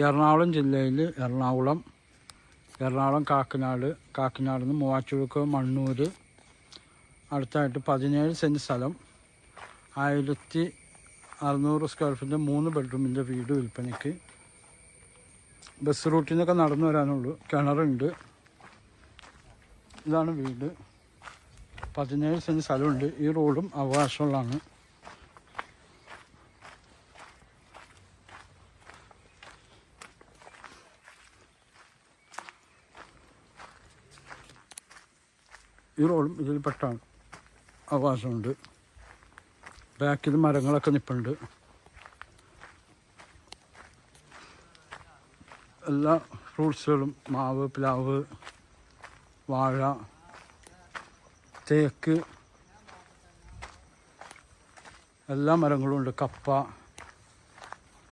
എറണാകുളം ജില്ലയിൽ എറണാകുളം കാക്കനാട് നിന്ന് മൂവാറ്റുപുഴ മണ്ണൂർ അടുത്തായിട്ട് 17 സെൻറ്റ് സ്ഥലം 1600 സ്ക്വയർ ഫീറ്റിൻ്റെ 3 ബെഡ്റൂമിൻ്റെ വീട് വിൽപ്പനയ്ക്ക്. ബസ് റൂട്ടിൽ നിന്നൊക്കെ നടന്നു വരാനുള്ളൂ. കിണറുണ്ട്. ഇതാണ് വീട്. 17 സെൻറ്റ് സ്ഥലമുണ്ട്. ഈ റോഡും അവകാശമുള്ളതാണ്. ഈ റോഡും ഇതിൽ പെട്ടാണ്. അവകാശമുണ്ട്. ബാക്കിൽ മരങ്ങളൊക്കെ നിൽപ്പുണ്ട്. എല്ലാ ഫ്രൂട്ട്സുകളും മാവ്, പ്ലാവ്, വാഴ, തേക്ക് എല്ലാ മരങ്ങളും ഉണ്ട്. കപ്പ,